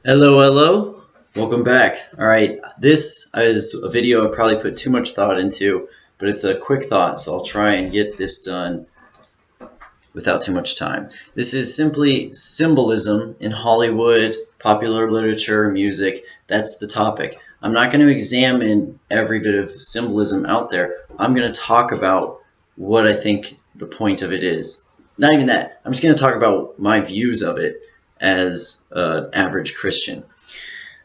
Hello, hello. Welcome back. All right, this is a video I probably put too much thought into, but it's a quick thought, so I'll try and get this done without too much time. This is simply symbolism in Hollywood, popular literature, music. That's the topic. I'm not going to examine every bit of symbolism out there. I'm going to talk about what I think the point of it is. Not even that. I'm just going to talk about my views of it as an average Christian.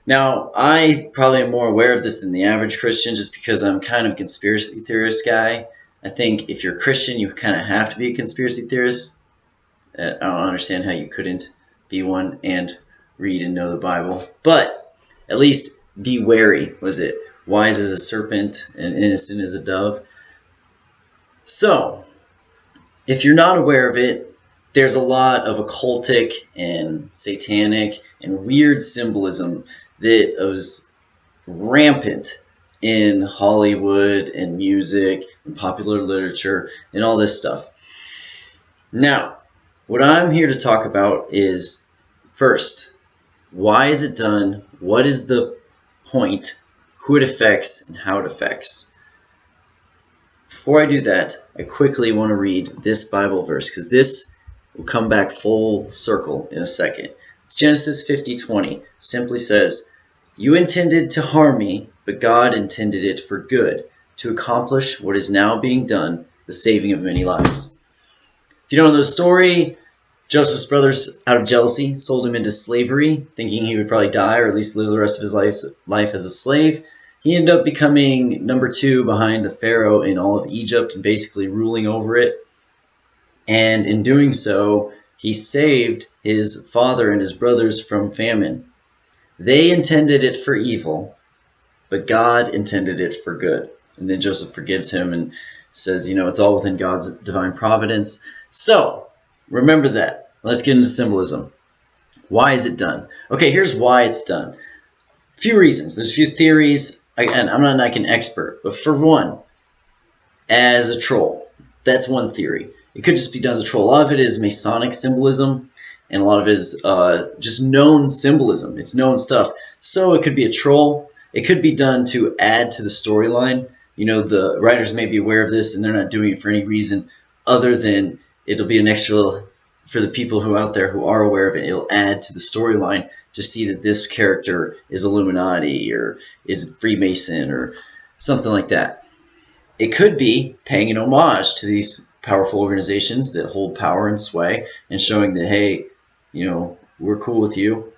Now, I probably am more aware of this than the average Christian just because I'm kind of a conspiracy theorist guy. I think if you're a Christian, you kind of have to be a conspiracy theorist. I don't understand how you couldn't be one and read and know the Bible. But at least be wary, was it? Wise as a serpent and innocent as a dove. So, if you're not aware of it, there's a lot of occultic and satanic and weird symbolism that was rampant in Hollywood and music and popular literature and all this stuff. Now, what I'm here to talk about is, first, why is it done? What is the point? Who it affects and how it affects. Before I do that, I quickly want to read this Bible verse because this will come back full circle in a second. It's Genesis 50:20. Simply says, "You intended to harm me, but God intended it for good, to accomplish what is now being done, the saving of many lives." If you don't know the story, Joseph's brothers, out of jealousy, sold him into slavery, thinking he would probably die or at least live the rest of his life as a slave. He ended up becoming number 2 behind the Pharaoh in all of Egypt and basically ruling over it. And in doing so, he saved his father and his brothers from famine. They intended it for evil, but God intended it for good. And then Joseph forgives him and says, it's all within God's divine providence. So, remember that. Let's get into symbolism. Why is it done? Okay, here's why it's done. A few reasons. There's a few theories. Again, I'm not like an expert, but for one, as a troll. That's one theory. It could just be done as a troll. A lot of it is Masonic symbolism, and a lot of it is just known symbolism. It's known stuff. So it could be a troll. It could be done to add to the storyline. The writers may be aware of this, and they're not doing it for any reason other than it'll be an extra little, for the people who out there who are aware of it, it'll add to the storyline to see that this character is Illuminati or is Freemason or something like that. It could be paying an homage to these powerful organizations that hold power and sway and showing that, hey, we're cool with you.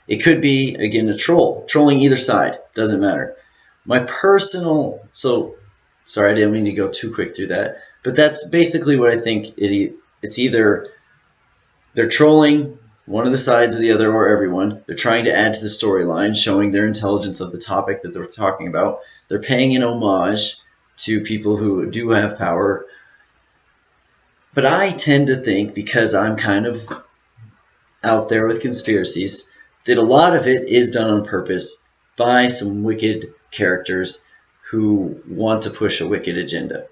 It could be, again, a troll. Trolling either side. Doesn't matter. My personal... sorry, I didn't mean to go too quick through that. But that's basically what I think it's either they're trolling one of the sides or the other or everyone. They're trying to add to the storyline, showing their intelligence of the topic that they're talking about. They're paying an homage to people who do have power. But I tend to think, because I'm kind of out there with conspiracies, that a lot of it is done on purpose by some wicked characters who want to push a wicked agenda.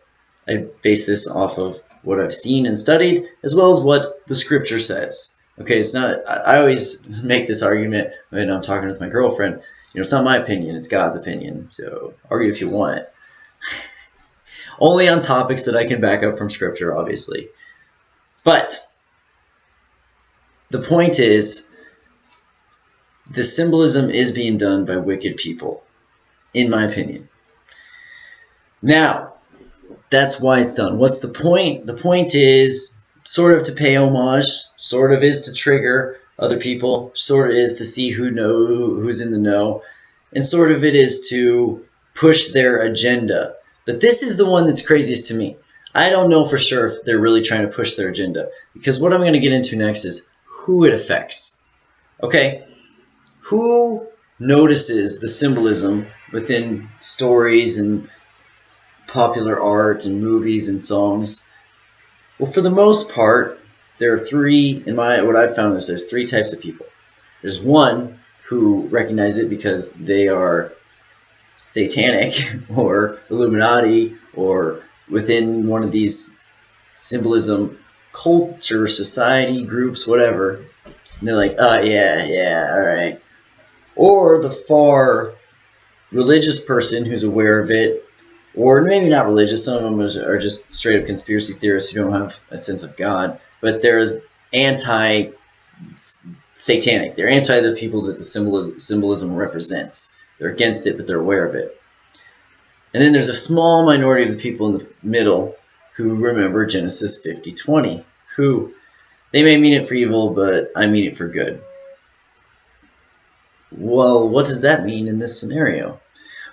I base this off of what I've seen and studied, as well as what the scripture says. Okay, it's not... I always make this argument when I'm talking with my girlfriend. It's not my opinion, it's God's opinion. So argue if you want. Only on topics that I can back up from scripture, obviously. But the point is, the symbolism is being done by wicked people, in my opinion. Now, that's why it's done. What's the point? The point is sort of to pay homage, sort of is to trigger other people, sort of is to see who's in the know, and sort of it is to push their agenda. But this is the one that's craziest to me. I don't know for sure if they're really trying to push their agenda, because what I'm going to get into next is who it affects. Okay, who notices the symbolism within stories and popular art and movies and songs? Well, for the most part, there are three, what I've found is there's 3 types of people. There's one who recognize it because they are satanic or Illuminati or within one of these symbolism culture, society, groups, whatever. And they're like, oh, yeah, all right. or the far religious person who's aware of it, or maybe not religious. Some of them are just straight up conspiracy theorists who don't have a sense of God, but they're anti-satanic. They're anti the people that the symbolism represents. They're against it, but they're aware of it. And then there's a small minority of the people in the middle who remember Genesis 50:20, who they may mean it for evil, but I mean it for good. Well, what does that mean in this scenario?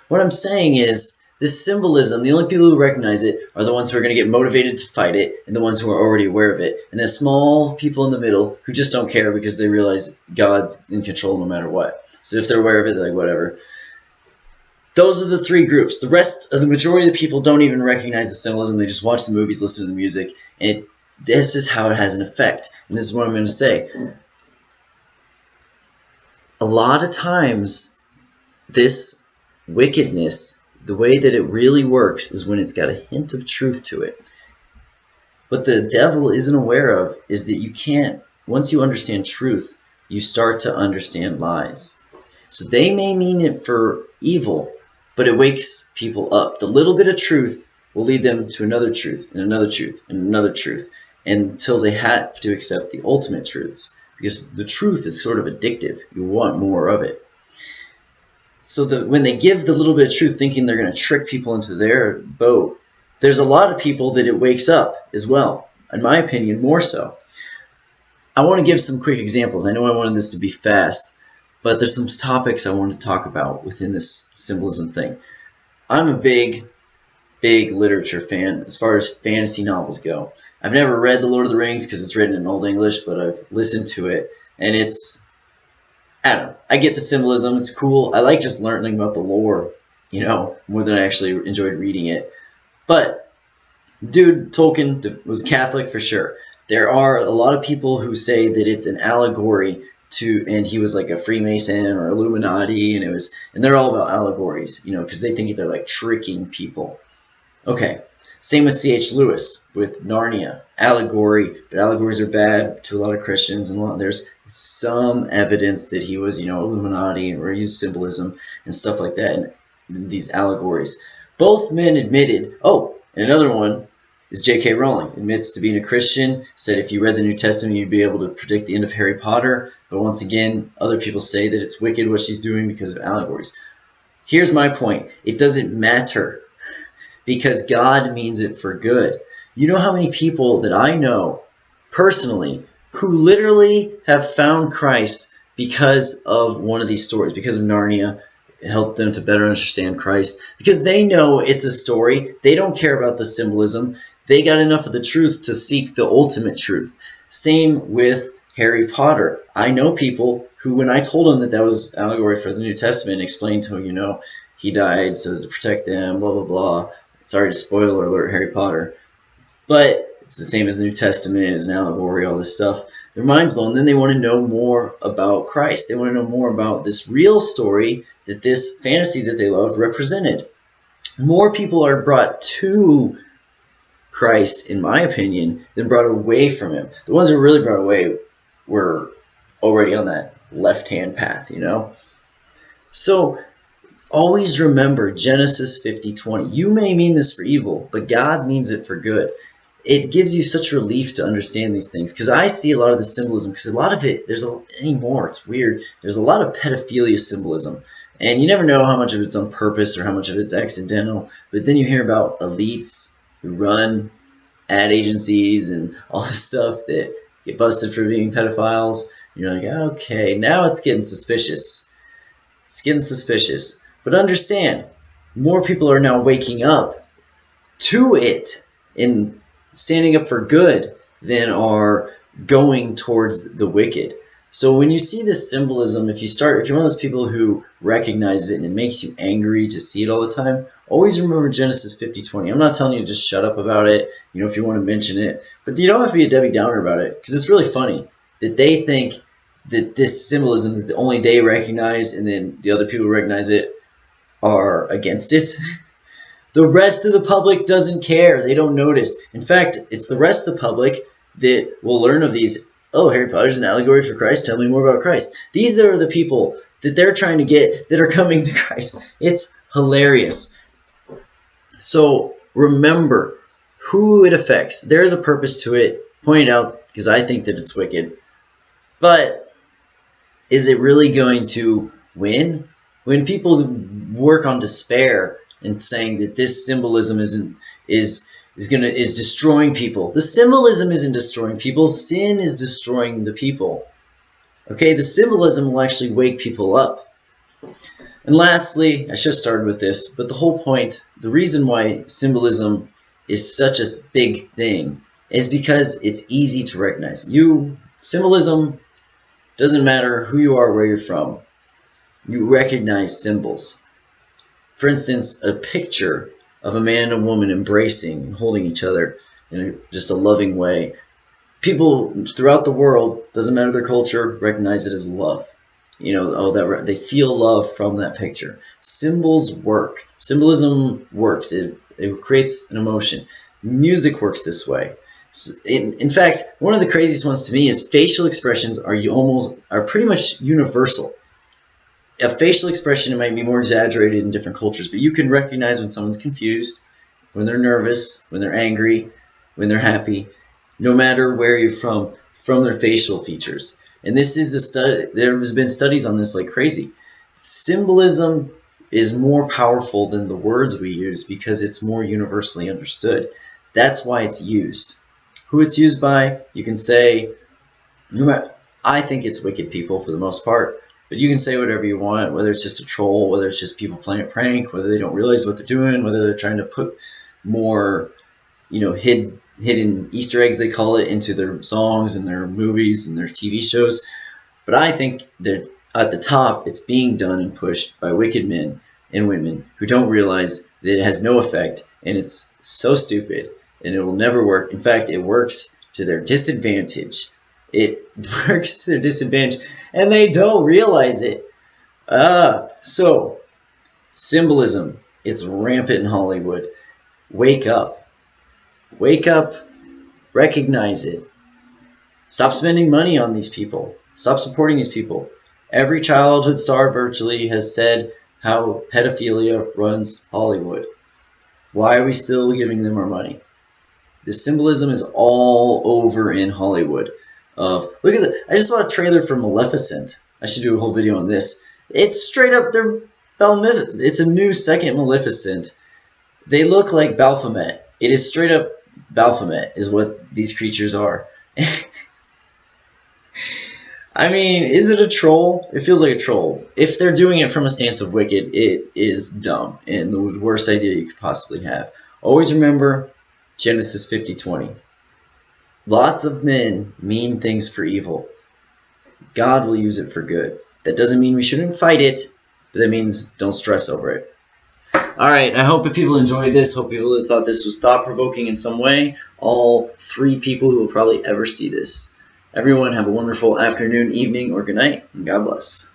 What I'm saying is, this symbolism, the only people who recognize it are the ones who are going to get motivated to fight it, and the ones who are already aware of it. And the small people in the middle who just don't care because they realize God's in control no matter what. So if they're aware of it, they're like, whatever. Those are the three groups. The rest of the majority of the people don't even recognize the symbolism. They just watch the movies, listen to the music, and this is how it has an effect. And this is what I'm going to say. A lot of times, this wickedness, the way that it really works is when it's got a hint of truth to it. What the devil isn't aware of is that you can't, once you understand truth, you start to understand lies. So they may mean it for evil, but it wakes people up. The little bit of truth will lead them to another truth, and another truth, and another truth, until they have to accept the ultimate truths. Because the truth is sort of addictive. You want more of it. So that when they give the little bit of truth thinking they're going to trick people into their boat, there's a lot of people that it wakes up as well. In my opinion, more so. I want to give some quick examples. I know I wanted this to be fast, but there's some topics I want to talk about within this symbolism thing. I'm a big literature fan as far as fantasy novels go. I've never read The Lord of the Rings because it's written in Old English, but I've listened to it, and it's, I don't know, I get the symbolism, it's cool. I like just learning about the lore, more than I actually enjoyed reading it. But, dude, Tolkien was Catholic for sure. There are a lot of people who say that it's an allegory to, and he was like a Freemason or Illuminati, and they're all about allegories, because they think they're like tricking people. Okay. Same with C.H. Lewis with Narnia. Allegory, but allegories are bad to a lot of Christians, and there's some evidence that he was, Illuminati, or used symbolism and stuff like that, and these allegories. Both men admitted, and another one is J.K. Rowling, admits to being a Christian, said if you read the New Testament you'd be able to predict the end of Harry Potter, but once again, other people say that it's wicked what she's doing because of allegories. Here's my point. It doesn't matter. Because God means it for good. You know how many people that I know personally who literally have found Christ because of one of these stories, because of Narnia, it helped them to better understand Christ, because they know it's a story. They don't care about the symbolism. They got enough of the truth to seek the ultimate truth. Same with Harry Potter. I know people who, when I told them that was allegory for the New Testament, explained to them, he died so to protect them, blah, blah, blah. Sorry to spoiler alert Harry Potter. But it's the same as the New Testament, it's an allegory, all this stuff. Their mind's blown. Then they want to know more about Christ. They want to know more about this real story that this fantasy that they love represented. More people are brought to Christ, in my opinion, than brought away from him. The ones who were really brought away were already on that left-hand path, So, always remember Genesis 50:20. You may mean this for evil, but God means it for good. It gives you such relief to understand these things, because I see a lot of the symbolism, because a lot of it, it's weird, there's a lot of pedophilia symbolism, and you never know how much of it's on purpose or how much of it's accidental, but then you hear about elites who run ad agencies and all this stuff that get busted for being pedophiles. You're like, okay, now it's getting suspicious. It's getting suspicious. But understand, more people are now waking up to it and standing up for good than are going towards the wicked. So when you see this symbolism, if you're one of those people who recognize it and it makes you angry to see it all the time, always remember Genesis 50:20. I'm not telling you to just shut up about it, if you want to mention it, but you don't have to be a Debbie Downer about it, because it's really funny that they think that this symbolism that only they recognize and then the other people who recognize it are against it. The rest of the public doesn't care. They don't notice. In fact, it's the rest of the public that will learn of these. Oh, Harry Potter's an allegory for Christ. Tell me more about Christ. These are the people that they're trying to get that are coming to Christ. It's hilarious. So remember who it affects. There is a purpose to it. Point it out because I think that it's wicked. But is it really going to win? When people work on despair and saying that this symbolism is destroying people. The symbolism isn't destroying people. Sin is destroying the people. Okay, the symbolism will actually wake people up. And lastly, I should have started with this, but the whole point, the reason why symbolism is such a big thing is because it's easy to recognize. Symbolism doesn't matter who you are, where you're from. You recognize symbols. For instance, a picture of a man and a woman embracing and holding each other in just a loving way. People throughout the world, doesn't matter their culture, recognize it as love. They feel love from that picture. Symbols work. Symbolism works. It creates an emotion. Music works this way. In fact, one of the craziest ones to me is facial expressions are pretty much universal. A facial expression, it might be more exaggerated in different cultures, but you can recognize when someone's confused, when they're nervous, when they're angry, when they're happy, no matter where you're from their facial features. And this is a study. There has been studies on this like crazy. Symbolism is more powerful than the words we use because it's more universally understood. That's why it's used. Who it's used by, you can say, I think it's wicked people for the most part, but you can say whatever you want, whether it's just a troll, whether it's just people playing a prank, whether they don't realize what they're doing, whether they're trying to put more, hidden Easter eggs, they call it, into their songs and their movies and their TV shows. But I think that at the top, it's being done and pushed by wicked men and women who don't realize that it has no effect and it's so stupid and it will never work. In fact, it works to their disadvantage. It works to their disadvantage and they don't realize it. So, symbolism, it's rampant in Hollywood. Wake up. Wake up. Recognize it. Stop spending money on these people. Stop supporting these people. Every childhood star virtually has said how pedophilia runs Hollywood. Why are we still giving them our money? This symbolism is all over in Hollywood. Look at I just saw a trailer for Maleficent. I should do a whole video on this. It's straight up it's a new second Maleficent. They look like Baphomet. It is straight up Baphomet is what these creatures are. I mean, is it a troll? It feels like a troll. If they're doing it from a stance of wicked, it is dumb and the worst idea you could possibly have. Always remember Genesis 50:20. Lots of men mean things for evil. God will use it for good. That doesn't mean we shouldn't fight it, but that means don't stress over it. Alright, I hope if people enjoyed this, hope people thought this was thought-provoking in some way. All 3 people who will probably ever see this. Everyone have a wonderful afternoon, evening, or good night, and God bless.